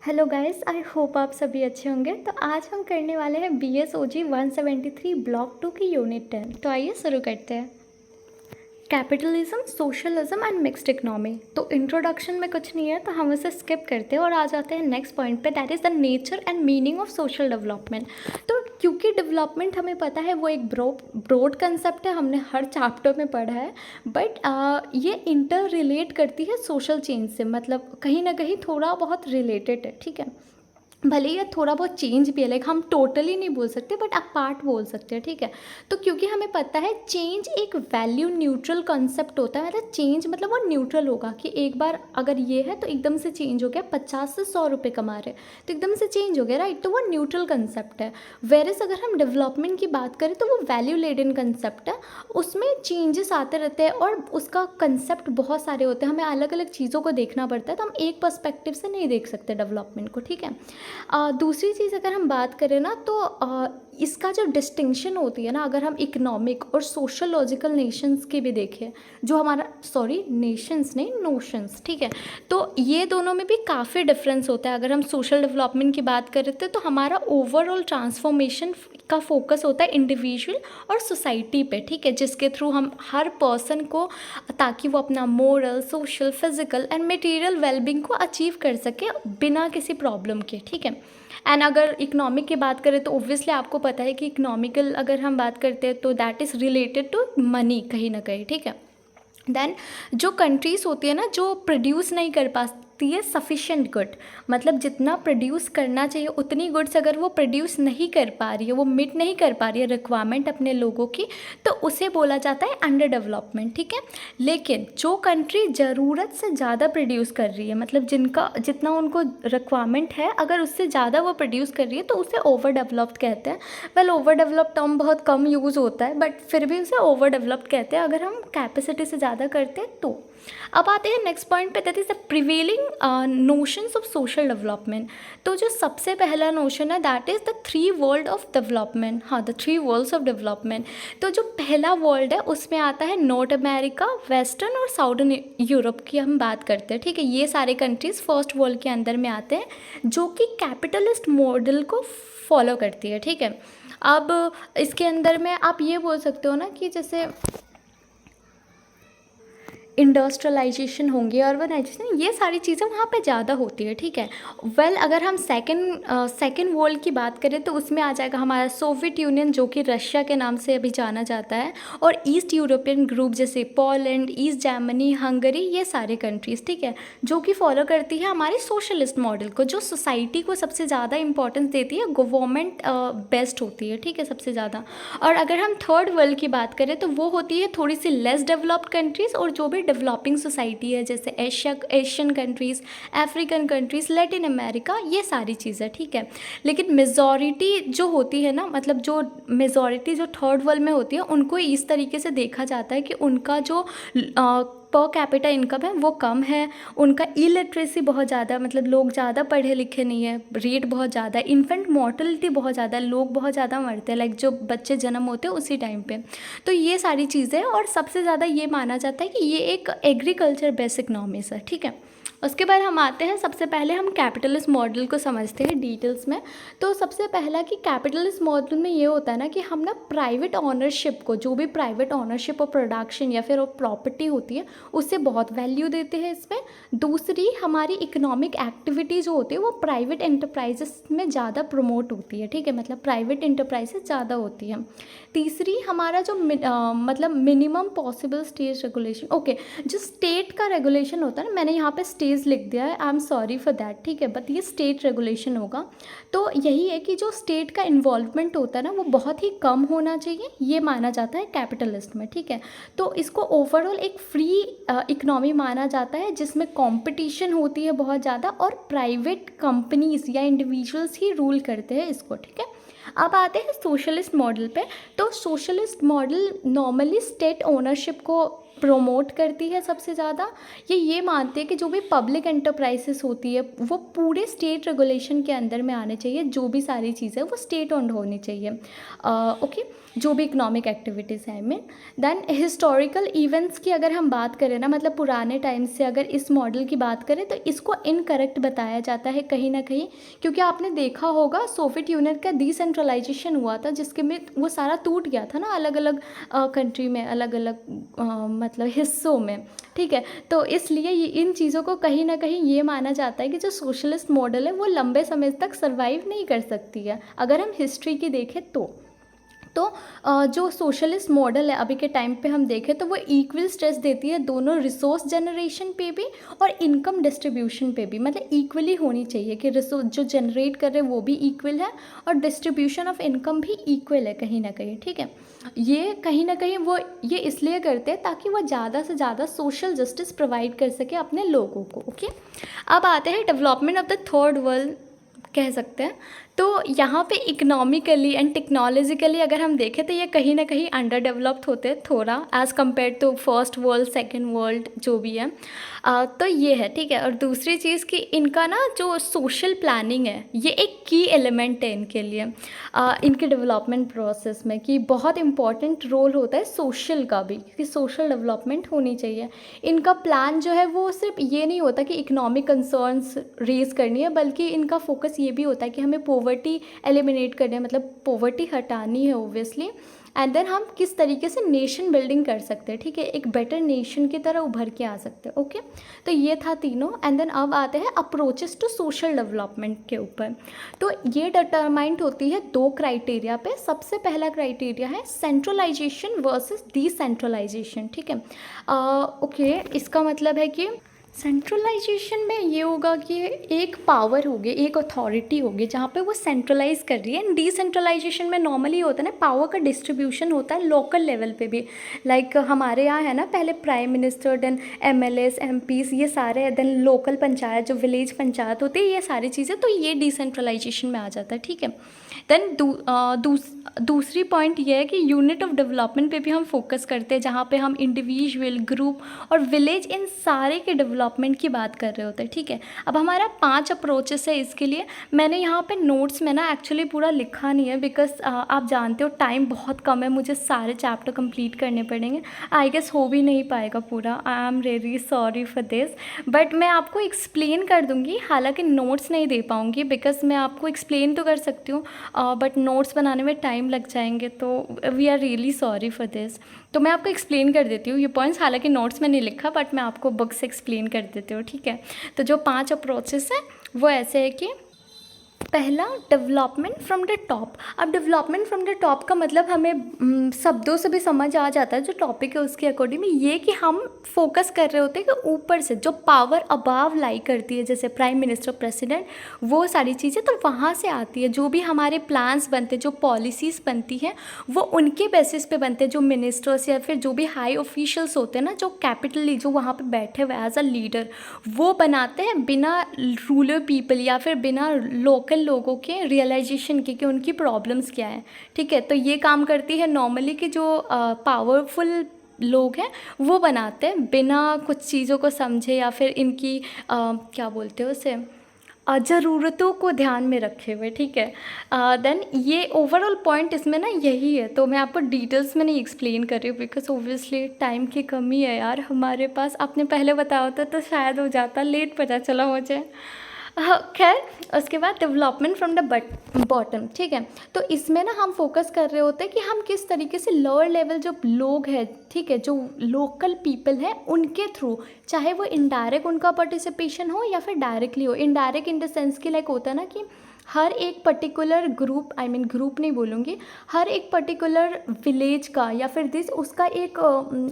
Hello guys, I hope आप सभी अच्छे होंगे। तो आज हम करने वाले हैं BSOG 173 ब्लॉक 2 की यूनिट 10। तो आइए शुरू करते हैं। Capitalism, socialism and mixed economy. तो इंट्रोडक्शन में कुछ नहीं है, तो हम उसे स्किप करते हैं और आ जाते हैं नेक्स्ट पॉइंट पे, that is the nature and meaning of social development. तो क्योंकि डेवलपमेंट हमें पता है वो एक ब्रॉड कंसेप्ट है, हमने हर चैप्टर में पढ़ा है, बट ये इंटर रिलेट करती है सोशल चेंज से, मतलब कहीं ना कहीं थोड़ा बहुत रिलेटेड है। ठीक है, भले ही ये थोड़ा बहुत चेंज भी है, लाइक हम टोटली नहीं बोल सकते बट आप पार्ट बोल सकते हैं। ठीक है, तो क्योंकि हमें पता है चेंज एक वैल्यू न्यूट्रल कॉन्सेप्ट होता है, मतलब चेंज मतलब वो न्यूट्रल होगा कि एक बार अगर ये है तो एकदम से चेंज हो गया, 50 से 100 रुपये कमा रहे तो एकदम से चेंज हो गया, राइट। तो वो न्यूट्रल कंसेप्ट है। वेरस अगर हम डेवलपमेंट की बात करें तो वो वैल्यू लेडन कंसेप्ट है, उसमें चेंजेस आते रहते हैं और उसका कंसेप्ट बहुत सारे होते हैं, हमें अलग अलग चीज़ों को देखना पड़ता है, तो हम एक पर्सपेक्टिव से नहीं देख सकते डेवलपमेंट को। ठीक है, दूसरी चीज़ अगर हम बात करें ना तो इसका जो डिस्टिंक्शन होती है ना, अगर हम इकोनॉमिक और सोशोलॉजिकल नेशंस की भी देखें, जो हमारा नेशंस नहीं, नोशंस। ठीक है, तो ये दोनों में भी काफ़ी डिफरेंस होता है। अगर हम सोशल डेवलपमेंट की बात करते हैं तो हमारा ओवरऑल ट्रांसफॉर्मेशन का फोकस होता है इंडिविजुअल और सोसाइटी पे। ठीक है, जिसके थ्रू हम हर पर्सन को, ताकि वो अपना moral, social, physical and material wellbeing को अचीव कर सके बिना किसी प्रॉब्लम के। ठीक है, एंड अगर इकोनॉमिक की बात करें तो ओब्वियसली आपको पता है कि इकोनॉमिकल अगर हम बात करते हैं तो that is related to money कहीं ना कहीं। ठीक है, देन जो कंट्रीज़ होती है ना, जो प्रोड्यूस नहीं कर पाती है सफिशेंट गुड, मतलब जितना प्रोड्यूस करना चाहिए उतनी गुड्स अगर वो प्रोड्यूस नहीं कर पा रही है, वो मीट नहीं कर पा रही है रिक्वायरमेंट अपने लोगों की, तो उसे बोला जाता है अंडर डेवलपमेंट। ठीक है, लेकिन जो कंट्री ज़रूरत से ज़्यादा प्रोड्यूस कर रही है, मतलब जिनका जितना उनको रिक्वायरमेंट है अगर उससे ज़्यादा वो प्रोड्यूस कर रही है, तो उसे ओवर डेवलप्ड कहते हैं। वेल, ओवर डेवलप्ड टर्म बहुत कम यूज़ होता है, बट फिर भी उसे ओवर डेवलप्ड कहते हैं अगर हम कैपेसिटी से ज़्यादा करते हैं तो। अब आते हैं नेक्स्ट पॉइंट पे, that is the prevailing notions of social development. तो जो सबसे पहला नोशन है that is the 3 world of development. हाँ, द 3 वर्ल्ड्स ऑफ डेवलपमेंट। तो जो पहला वर्ल्ड है उसमें आता है नॉर्थ अमेरिका, वेस्टर्न और साउदर्न यूरोप की हम बात करते हैं। ठीक है, ये सारे कंट्रीज़ फर्स्ट वर्ल्ड के अंदर में आते हैं, जो कि कैपिटलिस्ट मॉडल को फॉलो करती है। ठीक है, अब इसके अंदर में आप ये बोल सकते हो ना कि जैसे इंडस्ट्रियलाइजेशन होंगी, अर्बनाइजेशन, ये सारी चीज़ें वहाँ पे ज़्यादा होती है। ठीक है, वेल अगर हम सेकेंड वर्ल्ड की बात करें तो उसमें आ जाएगा हमारा सोवियत यूनियन, जो कि रशिया के नाम से अभी जाना जाता है, और ईस्ट यूरोपियन ग्रुप जैसे पोलैंड, ईस्ट जर्मनी, हंगरी, ये सारे कंट्रीज़। ठीक है, जो कि फॉलो करती है हमारे सोशलिस्ट मॉडल को, जो सोसाइटी को सबसे ज़्यादा इंपॉर्टेंस देती है, गवर्नमेंट बेस्ट होती है। ठीक है, सबसे ज़्यादा। और अगर हम थर्ड वर्ल्ड की बात करें तो वो होती है थोड़ी सी लेस डेवलप्ड कंट्रीज़ और जो भी डेवलपिंग सोसाइटी है, जैसे Asian countries, African countries, Latin America, ये सारी चीज़ें। ठीक है, लेकिन मेजॉरिटी जो होती है ना, मतलब जो मेजॉरिटी जो थर्ड वर्ल्ड में होती है उनको इस तरीके से देखा जाता है कि उनका जो पर कैपिटा इनकम है वो कम है, उनका इलिटरेसी बहुत ज़्यादा, मतलब लोग ज़्यादा पढ़े लिखे नहीं है, रेट बहुत ज़्यादा है, इन्फेंट मोर्टलिटी बहुत ज़्यादा है, लोग बहुत ज़्यादा मरते हैं, लाइक जो बच्चे जन्म होते हैं उसी टाइम पे। तो ये सारी चीज़ें, और सबसे ज़्यादा ये माना जाता है कि ये एक एग्रीकल्चर बेस्ड इकनॉमीज है। ठीक है, उसके बाद हम आते हैं, सबसे पहले हम कैपिटलिस्ट मॉडल को समझते हैं डिटेल्स में। तो सबसे पहला कि कैपिटलिस्ट मॉडल में ये होता है ना कि हम ना प्राइवेट ऑनरशिप को, जो भी प्राइवेट ऑनरशिप ऑफ प्रोडक्शन या फिर वो प्रॉपर्टी होती है, उससे बहुत वैल्यू देते हैं इसमें। दूसरी, हमारी इकोनॉमिक एक्टिविटी जो होती है वो प्राइवेट एंटरप्राइजेस में ज़्यादा प्रमोट होती है। ठीक है, मतलब प्राइवेट एंटरप्राइजेस ज़्यादा होती है। तीसरी, हमारा जो मतलब minimum possible stage regulation, okay, जो स्टेट का रेगुलेशन होता है ना, मैंने यहाँ पे स्टेज लिख दिया है, I am sorry for that. ठीक है, बट ये स्टेट रेगुलेशन होगा। तो यही है कि जो स्टेट का इन्वॉल्वमेंट होता है ना वो बहुत ही कम होना चाहिए, ये माना जाता है कैपिटलिस्ट में। ठीक है, तो इसको ओवरऑल एक फ्री इकनॉमी माना जाता है, जिसमें कंपटीशन होती है बहुत ज़्यादा और प्राइवेट कंपनीज या इंडिविजुअल्स ही रूल करते हैं इसको। ठीक है, अब आते हैं सोशलिस्ट मॉडल पे। तो socialist model normally state ownership को प्रोमोट करती है सबसे ज़्यादा, ये मानते हैं कि जो भी पब्लिक एंटरप्राइजेस होती है वो पूरे स्टेट रेगुलेशन के अंदर में आने चाहिए, जो भी सारी चीज़ें वो स्टेट ओन्ड होनी चाहिए। ओके, जो भी इकोनॉमिक एक्टिविटीज़ हैं। I mean then historical events की अगर हम बात करें ना, मतलब पुराने टाइम से अगर इस मॉडल की बात करें तो इसको इनकरेक्ट बताया जाता है कहीं ना कहीं, क्योंकि आपने देखा होगा सोवियत यूनियन का डिसेंट्रलाइजेशन हुआ था, जिसके में वो सारा टूट गया था ना, अलग अलग कंट्री में, अलग अलग मतलब हिस्सों में, ठीक है। तो इसलिए इन चीज़ों को कहीं ना कहीं ये माना जाता है कि जो सोशलिस्ट मॉडल है वो लंबे समय तक सर्वाइव नहीं कर सकती है, अगर हम हिस्ट्री की देखें तो जो सोशलिस्ट मॉडल है अभी के टाइम पे हम देखें तो वो इक्वल स्ट्रेस देती है दोनों रिसोर्स जनरेशन पे भी और इनकम डिस्ट्रीब्यूशन पे भी, मतलब इक्वली होनी चाहिए कि रिसोर्स जो जनरेट कर रहे हैं वो भी इक्वल है और डिस्ट्रीब्यूशन ऑफ इनकम भी इक्वल है कहीं ना कहीं, ठीक है। ये कहीं ना कहीं वो ये इसलिए करते हैं ताकि वो ज़्यादा से ज़्यादा सोशल जस्टिस प्रोवाइड कर सके अपने लोगों को। ओके, अब आते हैं development of the third world कह सकते हैं। तो यहाँ पे इकोनॉमिकली एंड टेक्नोलॉजिकली अगर हम देखें तो ये कहीं ना कहीं अंडर डेवलप्ड होते हैं थोड़ा as compare to first world second world जो भी है। तो ये है, ठीक है। और दूसरी चीज़ कि इनका ना जो सोशल प्लानिंग है ये एक की एलिमेंट है इनके लिए, इनके डेवलपमेंट प्रोसेस में, कि बहुत इंपॉर्टेंट रोल होता है सोशल का भी, कि सोशल डेवलपमेंट होनी चाहिए। इनका प्लान जो है वो सिर्फ ये नहीं होता कि इकोनॉमिक कंसर्न्स रेज करनी है, बल्कि इनका फोकस ये भी होता है कि हमें पॉवर्टी एलिमिनेट करनी है, मतलब पॉवर्टी हटानी है ओब्वियसली, एंड देन हम किस तरीके से नेशन बिल्डिंग कर सकते हैं, ठीक है, एक बेटर नेशन की तरह उभर के आ सकते हैं। ओके, तो ये था तीनों। एंड देन अब आते हैं अप्रोचेस टू सोशल डेवलपमेंट के ऊपर। तो ये डिटरमाइंड होती है दो क्राइटेरिया पे। सबसे पहला क्राइटेरिया है सेंट्रलाइजेशन वर्सेस डिसेंट्रलाइजेशन, ठीक है। ओके, इसका मतलब है कि सेंट्रलाइजेशन में ये होगा कि एक पावर होगी, एक अथॉरिटी होगी जहाँ पे वो सेंट्रलाइज कर रही है, एंड डिसेंट्रलाइजेशन में नॉर्मली होता है ना पावर का डिस्ट्रीब्यूशन होता है लोकल लेवल पे भी, लाइक हमारे यहाँ है ना पहले prime minister, then MLS MPs, ये सारे, देन लोकल पंचायत जो विलेज पंचायत होती है, ये सारी चीज़ें, तो ये डिसेंट्रलाइजेशन में आ जाता है, ठीक है। देन दूसरी पॉइंट ये है कि यूनिट ऑफ डेवलपमेंट पे भी हम फोकस करते हैं, जहाँ पे हम इंडिविजुअल, ग्रुप और विलेज इन सारे के डेवलपमेंट की बात कर रहे होते हैं, ठीक है। अब हमारा 5 अप्रोचेस है इसके लिए। मैंने यहाँ पे नोट्स में ना एक्चुअली पूरा लिखा नहीं है, बिकॉज आप जानते हो टाइम बहुत कम है, मुझे सारे चैप्टर कंप्लीट करने पड़ेंगे, आई गेस हो भी नहीं पाएगा पूरा, I am really sorry for this, but मैं आपको एक्सप्लेन कर दूँगी, हालांकि नोट्स नहीं दे पाऊँगी, बिकॉज मैं आपको एक्सप्लेन तो कर सकती हूँ बट नोट्स बनाने में टाइम लग जाएंगे, तो we are really sorry for this. तो मैं आपको एक्सप्लेन कर देती हूँ ये पॉइंट्स, हालांकि नोट्स में नहीं लिखा बट मैं आपको बुक से एक्सप्लेन कर देती हूँ, ठीक है। तो जो 5 अप्रोचेस हैं वो ऐसे है कि पहला डेवलपमेंट फ्रॉम द टॉप। अब डेवलपमेंट फ्रॉम द टॉप का मतलब हमें शब्दों से भी समझ आ जाता है, जो टॉपिक है उसके अकॉर्डिंग, ये कि हम फोकस कर रहे होते हैं कि ऊपर से जो पावर अबाव लाई करती है, जैसे प्राइम मिनिस्टर, प्रेसिडेंट, वो सारी चीज़ें तो वहाँ से आती है। जो भी हमारे प्लान्स बनते हैं, जो पॉलिसीज़ बनती हैं, वो उनके बेसिस पे बनते हैं। जो मिनिस्टर्स या फिर जो भी हाई ऑफिशियल्स होते हैं ना, जो कैपिटली जो वहाँ पे बैठे हुए एज अ लीडर, वो बनाते हैं बिना रूरल पीपल या फिर बिना लोकल लोगों के रियलाइजेशन के कि उनकी प्रॉब्लम्स क्या है, ठीक है। तो ये काम करती है नॉर्मली कि जो पावरफुल लोग हैं वो बनाते हैं बिना कुछ चीज़ों को समझे या फिर इनकी क्या बोलते हैं उसे, ज़रूरतों को ध्यान में रखे हुए, ठीक है। देन ये ओवरऑल पॉइंट इसमें ना यही है, तो मैं आपको डिटेल्स में नहीं एक्सप्लेन कर रही हूँ बिकॉज ओब्वियसली टाइम की कमी है यार हमारे पास। आपने पहले बताया होता तो शायद हो जाता, लेट पता चला मुझे। खैर, उसके बाद डेवलपमेंट फ्रॉम द बॉटम, ठीक है। तो इसमें ना हम फोकस कर रहे होते हैं कि हम किस तरीके से लोअर लेवल जो लोग हैं, ठीक है, जो लोकल पीपल है, उनके थ्रू, चाहे वो इनडायरेक्ट उनका पार्टिसिपेशन हो या फिर डायरेक्टली हो। इनडायरेक्ट इन द सेंस कि लाइक होता है ना कि हर एक particular group, I mean group नहीं बोलूँगी, हर एक पर्टिकुलर विलेज का या फिर दिस उसका एक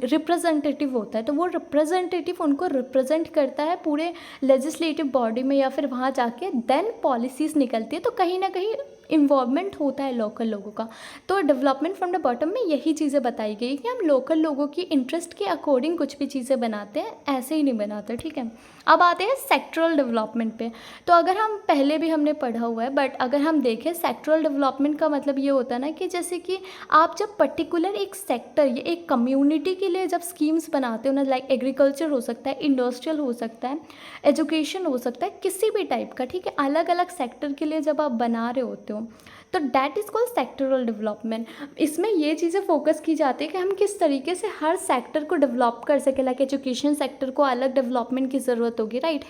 रिप्रेजेंटेटिव होता है, तो वो रिप्रेजेंटेटिव उनको रिप्रेजेंट करता है पूरे लेजिस्लेटिव बॉडी में या फिर वहाँ जाके देन पॉलिसीज़ निकलती है। तो कहीं ना कहीं इन्वॉल्वमेंट होता है लोकल लोगों का। तो डेवलपमेंट फ्रॉम द बॉटम में यही चीज़ें बताई गई कि हम लोकल लोगों की इंटरेस्ट के अकॉर्डिंग कुछ भी चीज़ें बनाते हैं, ऐसे ही नहीं बनाते, ठीक है। अब आते हैं सेक्टरल डेवलपमेंट पे। तो अगर हम पहले भी हमने पढ़ा हुआ है है, बट अगर हम देखें सेक्टरल डेवलपमेंट का मतलब ये होता है ना कि जैसे कि आप जब पर्टिकुलर एक सेक्टर या एक कम्युनिटी के लिए जब स्कीम्स बनाते हो ना, लाइक एग्रीकल्चर हो सकता है, इंडस्ट्रियल हो सकता है, एजुकेशन हो सकता है, किसी भी टाइप का, ठीक है, अलग अलग सेक्टर के लिए जब आप बना रहे होते हो तो that is called sectoral development. इसमें ये चीज़ें फोकस की जाती है कि हम किस तरीके से हर सेक्टर को डेवलप कर सकें। लाइक एजुकेशन सेक्टर को अलग डेवलपमेंट की ज़रूरत होगी, राइट,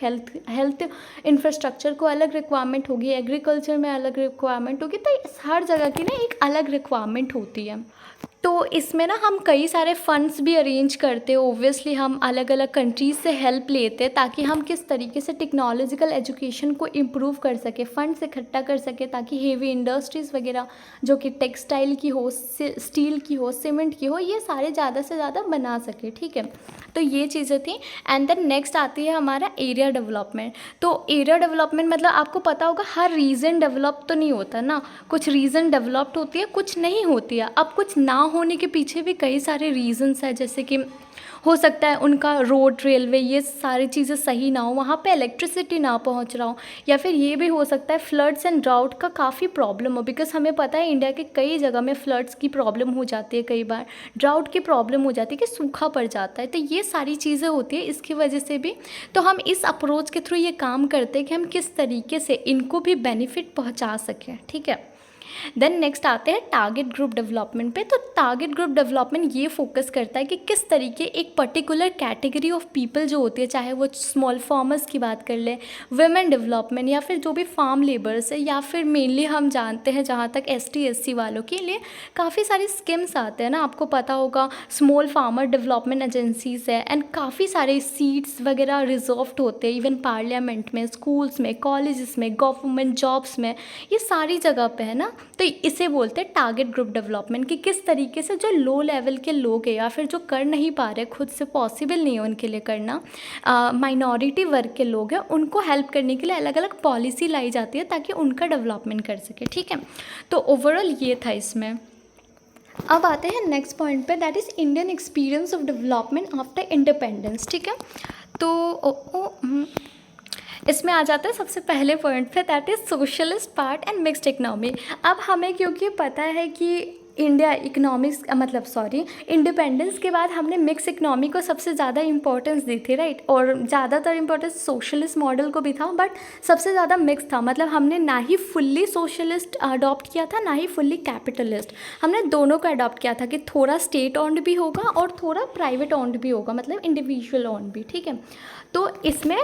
हेल्थ इंफ्रास्ट्रक्चर को अलग रिक्वायरमेंट होगी, एग्रीकल्चर में अलग रिक्वायरमेंट होगी, तो हर जगह की ना एक अलग रिक्वायरमेंट होती है। तो इसमें ना हम कई सारे फंड्स भी अरेंज करते हैं, ओब्वियसली हम अलग अलग कंट्रीज़ से हेल्प लेते हैं ताकि हम किस तरीके से टेक्नोलॉजिकल एजुकेशन को इम्प्रूव कर सके, फंड्स इकट्ठा कर सके ताकि हेवी इंडस्ट्रीज़ वगैरह जो कि टेक्सटाइल की हो, स्टील की हो, सीमेंट की हो, ये सारे ज़्यादा से ज़्यादा बना सके, ठीक है। तो ये चीज़ें थी। एंड देन नेक्स्ट आती है हमारा एरिया डेवलपमेंट। तो एरिया डेवलपमेंट मतलब आपको पता होगा हर रीजन डेवलप तो नहीं होता ना, कुछ रीजन डेवलप्ड होती है, कुछ नहीं होती है। अब कुछ ना होने के पीछे भी कई सारे रीजंस हैं, जैसे कि हो सकता है उनका रोड, रेलवे, ये सारी चीज़ें सही ना हो, वहाँ पे इलेक्ट्रिसिटी ना पहुँच रहा हो, या फिर ये भी हो सकता है फ्लड्स एंड ड्राउट का काफ़ी प्रॉब्लम हो, बिकॉज हमें पता है इंडिया के कई जगह में फ्लड्स की प्रॉब्लम हो जाती है, कई बार ड्राउट की प्रॉब्लम हो जाती है कि सूखा पड़ जाता है। तो ये सारी चीज़ें होती है, इसकी वजह से भी तो हम इस अप्रोच के थ्रू ये काम करते हैं कि हम किस तरीके से इनको भी बेनिफिट पहुँचा सकें, ठीक है। देन नेक्स्ट आते हैं टारगेट ग्रुप डेवलपमेंट पे। तो टारगेट ग्रुप डेवलपमेंट ये फोकस करता है कि किस तरीके एक पर्टिकुलर कैटेगरी ऑफ पीपल जो होती है, चाहे वो स्मॉल फार्मर्स की बात कर ले, वुमेन डेवलपमेंट, या फिर जो भी फार्म लेबर्स है, या फिर मेनली हम जानते हैं जहाँ तक ST SC वालों के लिए काफ़ी सारी स्कीम्स आते हैं ना, आपको पता होगा स्मॉल फार्मर डेवलपमेंट एजेंसीज है, एंड काफ़ी सारे सीट्स वगैरह रिजर्व्ड होते हैं इवन पार्लियामेंट में, स्कूल्स में, कॉलेजेस में, गवर्नमेंट जॉब्स में, ये सारी जगह पे है ना। तो इसे बोलते हैं टारगेट ग्रुप डेवलपमेंट कि किस तरीके से जो लो लेवल के लोग हैं या फिर जो कर नहीं पा रहे, खुद से पॉसिबल नहीं है उनके लिए करना, माइनॉरिटी वर्ग के लोग हैं, उनको हेल्प करने के लिए अलग अलग पॉलिसी लाई जाती है ताकि उनका डेवलपमेंट कर सके, ठीक है। तो ओवरऑल ये था इसमें। अब आते हैं नेक्स्ट पॉइंट पे, that is Indian experience of development after independence, ठीक है। तो इसमें आ जाता है सबसे पहले पॉइंट पे, that is socialist part and mixed economy. अब हमें क्योंकि पता है कि इंडिया इकोनॉमिक्स इंडिपेंडेंस के बाद हमने मिक्स इकनॉमी को सबसे ज़्यादा इंपॉर्टेंस दी थी, राइट, और ज़्यादातर इंपॉर्टेंस सोशलिस्ट मॉडल को भी था, बट सबसे ज़्यादा मिक्स था। मतलब हमने ना ही फुल्ली सोशलिस्ट अडॉप्ट किया था, ना ही फुल्ली कैपिटलिस्ट, हमने दोनों को अडॉप्ट किया था कि थोड़ा स्टेट ऑन्ड भी होगा और थोड़ा प्राइवेट ऑन्ड भी होगा, मतलब इंडिविजुअल ऑन्ड भी, ठीक है। तो इसमें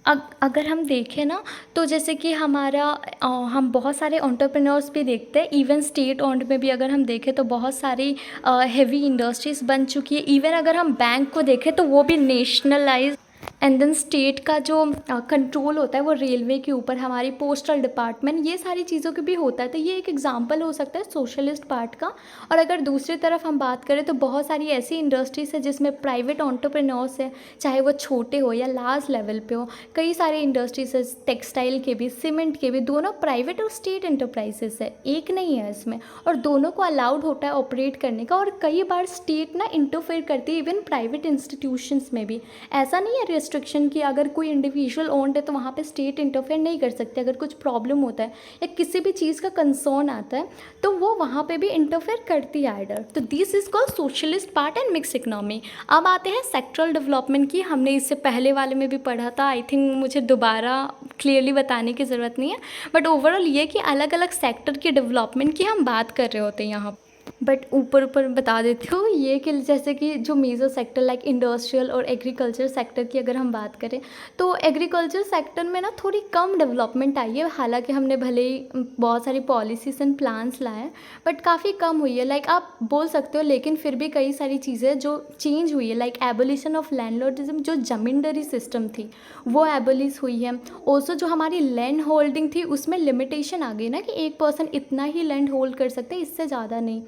अगर हम देखें ना, तो जैसे कि हम बहुत सारे एंटरप्रेन्योर्स भी देखते हैं, इवन स्टेट ओन्ड में भी अगर हम देखें तो बहुत सारी हेवी इंडस्ट्रीज़ बन चुकी है। इवन अगर हम बैंक को देखें तो वो भी नेशनलाइज, एंड देन स्टेट का जो कंट्रोल होता है वो रेलवे के ऊपर, हमारी पोस्टल डिपार्टमेंट, ये सारी चीज़ों के भी होता है। तो ये एक एग्जांपल हो सकता है सोशलिस्ट पार्ट का। और अगर दूसरी तरफ हम बात करें तो बहुत सारी ऐसी इंडस्ट्रीज है जिसमें प्राइवेट एंटरप्रेन्योर्स है, चाहे वो छोटे हो या लार्ज लेवल पे हो। कई सारे इंडस्ट्रीज है, टेक्सटाइल के भी, सीमेंट के भी, दोनों प्राइवेट और स्टेट एंटरप्राइजेस है, एक नहीं है इसमें, और दोनों को अलाउड होता है ऑपरेट करने का। और कई बार स्टेट ना इंटरफेयर करती है इवन प्राइवेट इंस्टीट्यूशंस में भी। ऐसा नहीं है रिस्ट्रिक्शन की अगर कोई इंडिविजुअल ओन्ड है तो वहाँ पे स्टेट इंटरफेयर नहीं कर सकते। अगर कुछ प्रॉब्लम होता है या किसी भी चीज़ का कंसर्न आता है तो वो वहाँ पे भी इंटरफेयर करती है आइडर। तो this is called socialist part and mix economy. अब आते हैं सेक्टरल डेवलपमेंट की। हमने इससे पहले वाले में भी पढ़ा था, आई थिंक मुझे दोबारा क्लियरली बताने की ज़रूरत नहीं है, बट ओवरऑल ये कि अलग अलग सेक्टर की डेवलपमेंट की हम बात कर रहे होते हैं यहाँ। बट ऊपर बता देती हूँ ये कि जैसे कि जो मेजर सेक्टर लाइक इंडस्ट्रियल और एग्रीकल्चर सेक्टर की अगर हम बात करें तो एग्रीकल्चर सेक्टर में ना थोड़ी कम डेवलपमेंट आई है। हालांकि हमने भले ही बहुत सारी पॉलिसीज एंड प्लान्स लाए बट काफ़ी कम हुई है, लाइक आप बोल सकते हो, लेकिन फिर भी कई सारी चीज़ें जो चेंज हुई है, लाइक एबोलिशन ऑफ लैंडलॉर्डिज्म, जो जमींदारी सिस्टम थी वो एबोलिश हुई है। ऑल्सो जो हमारी लैंड होल्डिंग थी उसमें लिमिटेशन आ गई ना कि एक पर्सन इतना ही लैंड होल्ड कर सकते हैं, इससे ज़्यादा नहीं।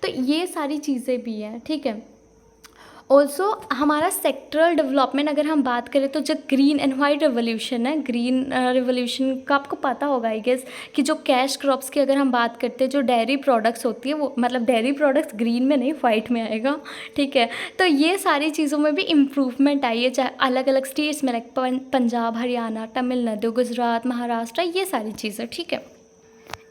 तो ये सारी चीज़ें भी हैं, ठीक है। ऑल्सो हमारा सेक्टरल डेवलपमेंट अगर हम बात करें तो जो ग्रीन एंड वाइट रेवोल्यूशन है, ग्रीन रेवोल्यूशन का आपको पता होगा आई गेस, कि जो कैश क्रॉप्स की अगर हम बात करते हैं, जो डेयरी प्रोडक्ट्स होती है वो, मतलब डेयरी प्रोडक्ट्स ग्रीन में नहीं वाइट में आएगा, ठीक है। तो ये सारी चीज़ों में भी इम्प्रूवमेंट आई है, चाहे अलग अलग स्टेट्स में, लाइक पंजाब, हरियाणा, तमिलनाडु, गुजरात, महाराष्ट्र, ये सारी चीज़ें, ठीक है।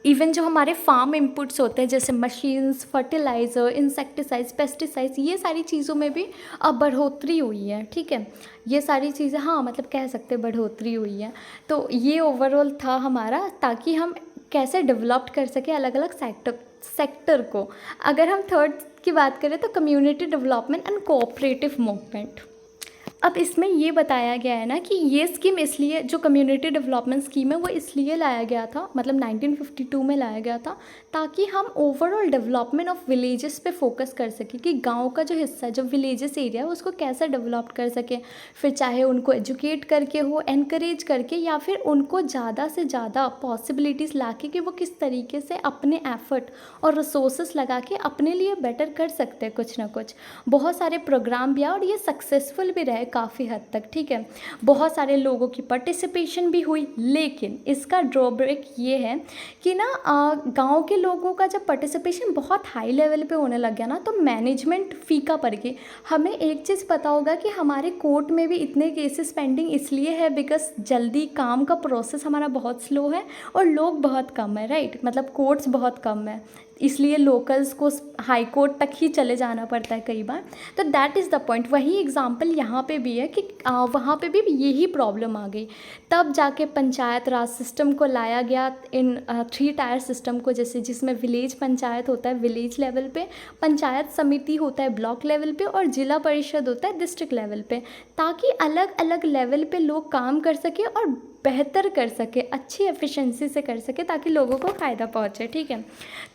इवन जो हमारे फार्म इनपुट्स होते हैं जैसे मशीन्स, फर्टिलाइज़र, इंसेक्टिसाइड्स, पेस्टिसाइड्स, ये सारी चीज़ों में भी अब बढ़ोतरी हुई है, ठीक है। ये सारी चीज़ें, हाँ मतलब कह सकते हैं बढ़ोतरी हुई है। तो ये ओवरऑल था हमारा, ताकि हम कैसे डेवलप कर सकें अलग अलग सेक्टर को। अगर हम थर्ड की बात करें तो community development and cooperative movement. अब इसमें ये बताया गया है ना कि ये स्कीम इसलिए, जो कम्युनिटी डेवलपमेंट स्कीम है वो इसलिए लाया गया था, मतलब 1952 में लाया गया था, ताकि हम ओवरऑल डेवलपमेंट ऑफ विलेजेस पे फोकस कर सकें कि गांव का जो हिस्सा है, जो विलेजेस एरिया है, उसको कैसे डेवलप कर सकें। फिर चाहे उनको एजुकेट करके हो, एनकरेज करके, या फिर उनको ज़्यादा से ज़्यादा पॉसिबिलिटीज़ ला के कि वो किस तरीके से अपने एफर्ट और रिसोर्सेस लगा के अपने लिए बेटर कर सकते हैं कुछ ना कुछ। बहुत सारे प्रोग्राम भी आए और ये सक्सेसफुल भी रहे काफ़ी हद तक, ठीक है। बहुत सारे लोगों की पार्टिसिपेशन भी हुई, लेकिन इसका ड्रॉबैक ये है कि ना गांव के लोगों का जब पार्टिसिपेशन बहुत हाई लेवल पे होने लग गया ना, तो मैनेजमेंट फीका पड़ गई। हमें एक चीज़ पता होगा कि हमारे कोर्ट में भी इतने केसेस पेंडिंग इसलिए है बिकॉज जल्दी काम का प्रोसेस हमारा बहुत स्लो है और लोग बहुत कम है, राइट, मतलब कोर्ट्स बहुत कम है, इसलिए लोकल्स को हाई कोर्ट तक ही चले जाना पड़ता है कई बार। तो दैट इज़ द पॉइंट। वही एग्जांपल यहाँ पे भी है कि वहाँ पे भी यही प्रॉब्लम आ गई। तब जाके पंचायत राज सिस्टम को लाया गया इन 3 टायर सिस्टम को, जैसे जिसमें विलेज पंचायत होता है विलेज लेवल पे, पंचायत समिति होता है ब्लॉक लेवल पे, और जिला परिषद होता है डिस्ट्रिक्ट लेवल पे, ताकि अलग अलग लेवल पे लोग काम कर सके और बेहतर कर सके, अच्छी एफिशिएंसी से कर सके, ताकि लोगों को फ़ायदा पहुँचे, ठीक है।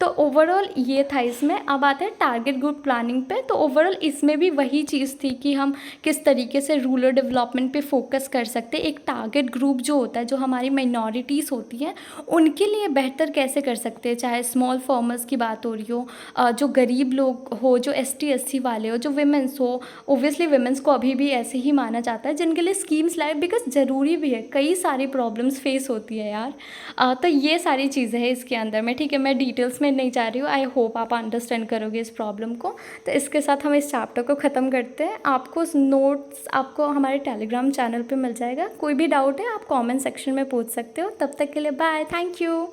तो ओवरऑल ये था इसमें। अब आते हैं टारगेट ग्रुप प्लानिंग पे। तो ओवरऑल इसमें भी वही चीज़ थी कि हम किस तरीके से रूरल डेवलपमेंट पे फोकस कर सकते हैं। एक टारगेट ग्रुप जो होता है, जो हमारी माइनॉरिटीज़ होती हैं, उनके लिए बेहतर कैसे कर सकते हैं, चाहे स्मॉल फार्मर्स की बात हो रही हो, जो गरीब लोग हो, जो ST SC वाले हो, जो विमेंस हो। ओब्वियसली विमेंस को अभी भी ऐसे ही माना जाता है, जिनके लिए स्कीम्स लाए, बिकॉज ज़रूरी भी है, कई सारी प्रॉब्लम्स फेस होती है यार। तो ये सारी चीज़ें हैं इसके अंदर में, ठीक है। मैं डिटेल्स में नहीं जा रही हूँ, आई होप आप अंडरस्टैंड करोगे इस प्रॉब्लम को। तो इसके साथ हम इस चैप्टर को ख़त्म करते हैं। आपको नोट्स आपको हमारे टेलीग्राम चैनल पे मिल जाएगा। कोई भी डाउट है आप कमेंट सेक्शन में पूछ सकते हो। तब तक के लिए बाय, थैंक यू।